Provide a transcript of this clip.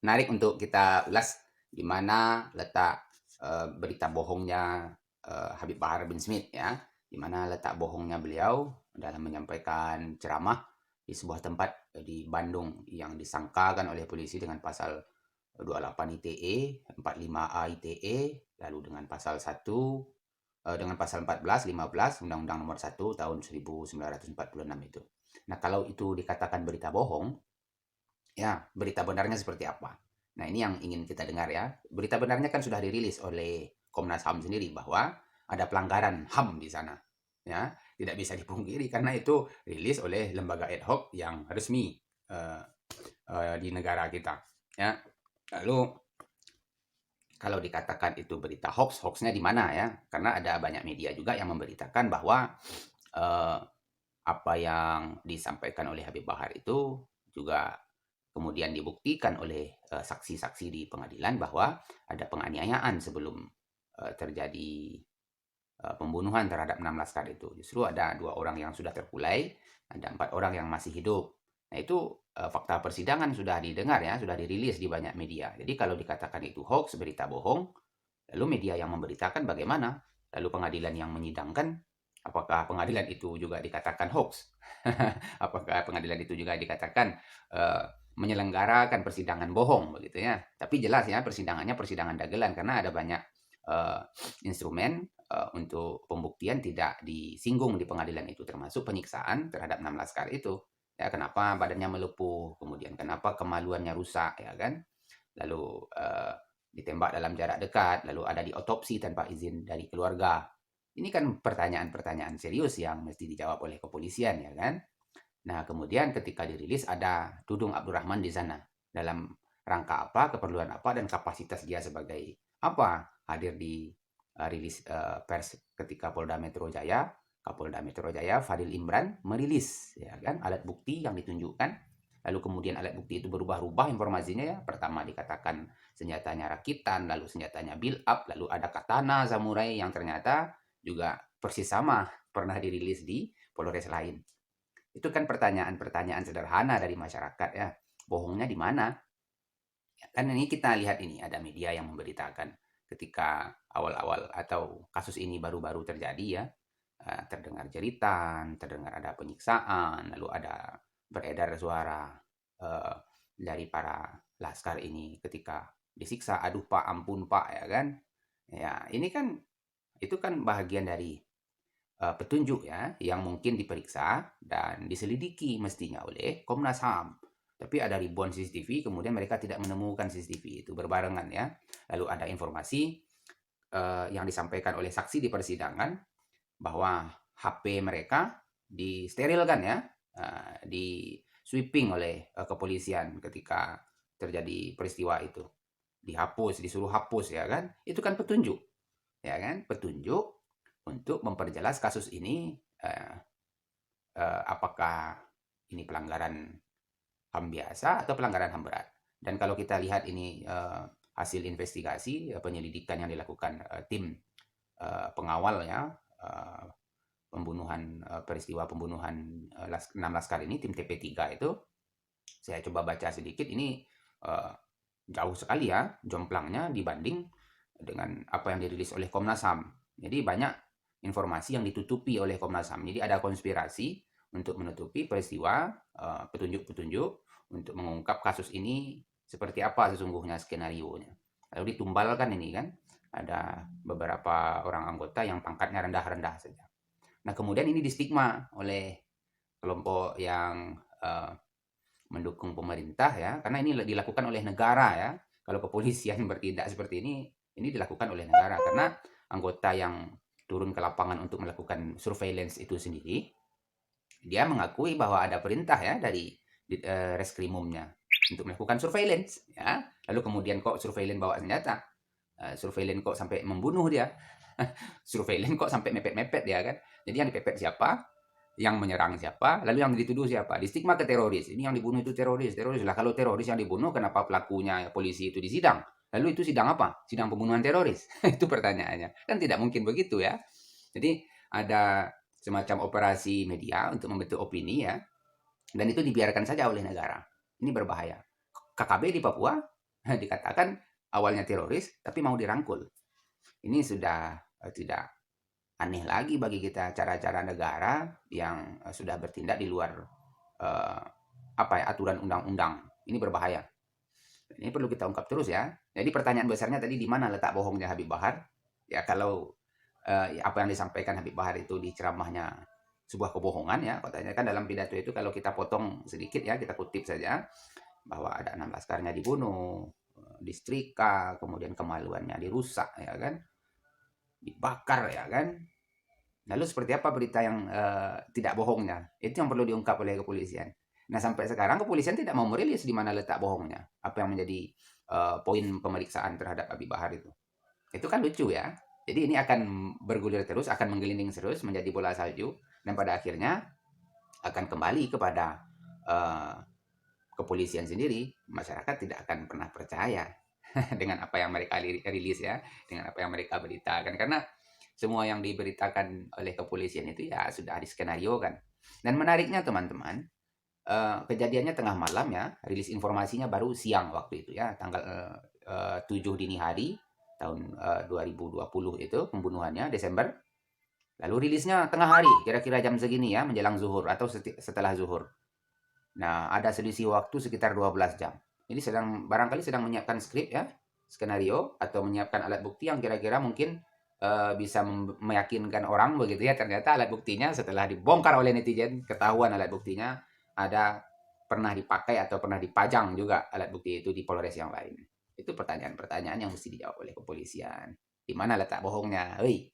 menarik untuk kita ulas di mana letak berita bohongnya Habib Bahar bin Smith ya, di mana letak bohongnya beliau dalam menyampaikan ceramah di sebuah tempat di Bandung yang disangkakan oleh polisi dengan pasal 28 ITE, 45A ITE, lalu dengan pasal 1 dengan pasal 14, 15 Undang-Undang Nomor 1 tahun 1946 itu. Nah, kalau itu dikatakan berita bohong, ya, berita benarnya seperti apa? Nah, ini yang ingin kita dengar ya. Berita benarnya kan sudah dirilis oleh Komnas HAM sendiri bahwa ada pelanggaran HAM di sana. Ya, tidak bisa dipungkiri karena itu rilis oleh lembaga ad hoc yang resmi eh, di negara kita. Ya. Lalu kalau dikatakan itu berita hoax, hoaxnya di mana ya? Karena ada banyak media juga yang memberitakan bahwa eh, apa yang disampaikan oleh Habib Bahar itu juga kemudian dibuktikan oleh saksi-saksi di pengadilan bahwa ada penganiayaan sebelum terjadi pembunuhan terhadap 6 laskar itu. Justru ada 2 orang yang sudah terkulai, ada 4 orang yang masih hidup. Nah itu fakta persidangan sudah didengar ya, sudah dirilis di banyak media. Jadi kalau dikatakan itu hoax, berita bohong, lalu media yang memberitakan bagaimana? Lalu pengadilan yang menyidangkan, apakah pengadilan itu juga dikatakan hoax? Apakah pengadilan itu juga dikatakan menyelenggarakan persidangan bohong begitu ya? Tapi jelas ya persidangannya persidangan dagelan karena ada banyak uh, instrumen untuk pembuktian tidak disinggung di pengadilan itu termasuk penyiksaan terhadap 6 laskar itu. Ya, kenapa badannya melepuh, kemudian kenapa kemaluannya rusak ya kan? Lalu ditembak dalam jarak dekat, lalu ada diotopsi tanpa izin dari keluarga. Ini kan pertanyaan-pertanyaan serius yang mesti dijawab oleh kepolisian ya kan. Nah, kemudian ketika dirilis ada Dudung Abdurrahman di sana. Dalam rangka apa, keperluan apa, dan kapasitas dia sebagai apa hadir di rilis pers ketika Polda Metro Jaya, Kapolda Metro Jaya Fadil Imran merilis ya kan alat bukti yang ditunjukkan. Lalu kemudian alat bukti itu berubah-ubah informasinya ya. Pertama dikatakan senjatanya rakitan, lalu senjatanya build up, lalu ada katana samurai yang ternyata juga persis sama pernah dirilis di Polres lain. Itu kan pertanyaan-pertanyaan sederhana dari masyarakat ya. Bohongnya di mana? Ya, kan ini kita lihat ini ada media yang memberitakan ketika awal-awal atau kasus ini baru-baru terjadi ya, terdengar jeritan, terdengar ada penyiksaan, lalu ada beredar suara eh, dari para laskar ini ketika disiksa, aduh Pak, ampun Pak ya kan. Ya, ini kan itu kan bagian dari petunjuk ya yang mungkin diperiksa dan diselidiki mestinya oleh Komnas HAM. Tapi ada ribuan CCTV, kemudian mereka tidak menemukan CCTV itu berbarengan ya. Lalu ada informasi yang disampaikan oleh saksi di persidangan bahwa HP mereka disterilkan ya, di sweeping oleh kepolisian ketika terjadi peristiwa itu. Dihapus, disuruh hapus ya kan. Itu kan petunjuk, ya kan? Petunjuk untuk memperjelas kasus ini apakah ini pelanggaran HAM biasa atau pelanggaran HAM berat. Dan kalau kita lihat ini hasil investigasi penyelidikan yang dilakukan tim pengawal ya pembunuhan peristiwa pembunuhan 6 laskar ini tim TP3 itu saya coba baca sedikit ini uh, jauh sekali ya jomplangnya dibanding dengan apa yang dirilis oleh Komnas HAM. Jadi banyak informasi yang ditutupi oleh Komnas HAM. Jadi ada konspirasi untuk menutupi peristiwa, petunjuk-petunjuk untuk mengungkap kasus ini seperti apa sesungguhnya skenario-nya. Lalu ditumbalkan ini kan, ada beberapa orang anggota yang pangkatnya rendah-rendah saja. Nah kemudian ini distigma oleh kelompok yang mendukung pemerintah ya, karena ini dilakukan oleh negara ya. Kalau kepolisian bertindak seperti ini dilakukan oleh negara karena anggota yang turun ke lapangan untuk melakukan surveillance itu sendiri, dia mengakui bahwa ada perintah ya dari reskrimumnya untuk melakukan surveillance ya. Lalu kemudian kok surveillance bawa senjata, surveillance kok sampai membunuh dia, surveillance kok sampai mepet-mepet dia kan. Jadi yang dipepet siapa? Yang menyerang siapa, lalu yang dituduh siapa, di stigma ke teroris, ini yang dibunuh itu teroris, teroris lah. Kalau teroris yang dibunuh kenapa pelakunya polisi itu disidang, lalu itu sidang apa, sidang pembunuhan teroris? Itu pertanyaannya, kan tidak mungkin begitu ya. Jadi ada semacam operasi media untuk membentuk opini ya, dan itu dibiarkan saja oleh negara. Ini berbahaya. KKB di Papua Dikatakan awalnya teroris, tapi mau dirangkul. Ini sudah tidak aneh lagi bagi kita cara-cara negara yang sudah bertindak di luar eh, aturan undang-undang. Ini berbahaya. Ini perlu kita ungkap terus ya. Jadi pertanyaan besarnya tadi di mana letak bohongnya Habib Bahar? Ya kalau apa yang disampaikan Habib Bahar itu di ceramahnya sebuah kebohongan ya. Katanya kan dalam pidato itu kalau kita potong sedikit ya, kita kutip saja bahwa ada 6 laskarnya dibunuh, disetrika, kemudian kemaluannya dirusak ya kan, dibakar ya kan. Lalu seperti apa berita yang tidak bohongnya? Itu yang perlu diungkap oleh kepolisian. Nah sampai sekarang kepolisian tidak mau merilis di mana letak bohongnya. Apa yang menjadi poin pemeriksaan terhadap Habib Bahar itu. Itu kan lucu ya. Jadi ini akan bergulir terus, akan menggelinding terus menjadi bola salju. Dan pada akhirnya akan kembali kepada uh, kepolisian sendiri. Masyarakat tidak akan pernah percaya dengan apa yang mereka rilis ya. Dengan apa yang mereka beritakan. Karena semua yang diberitakan oleh kepolisian itu ya sudah diskenario kan. Dan menariknya teman-teman, kejadiannya tengah malam ya, rilis informasinya baru siang waktu itu ya, tanggal 7 dini hari tahun 2020 itu pembunuhannya Desember. Lalu rilisnya tengah hari, kira-kira jam segini ya, menjelang zuhur atau setelah zuhur. Nah, ada selisih waktu sekitar 12 jam. Ini barangkali sedang menyiapkan skrip ya, skenario atau menyiapkan alat bukti yang kira-kira mungkin bisa meyakinkan orang begitu ya. Ternyata alat buktinya setelah dibongkar oleh netizen, ketahuan alat buktinya ada pernah dipakai atau pernah dipajang juga alat bukti itu di Polres yang lain. Itu pertanyaan-pertanyaan yang mesti dijawab oleh kepolisian. Di mana letak bohongnya? Hei.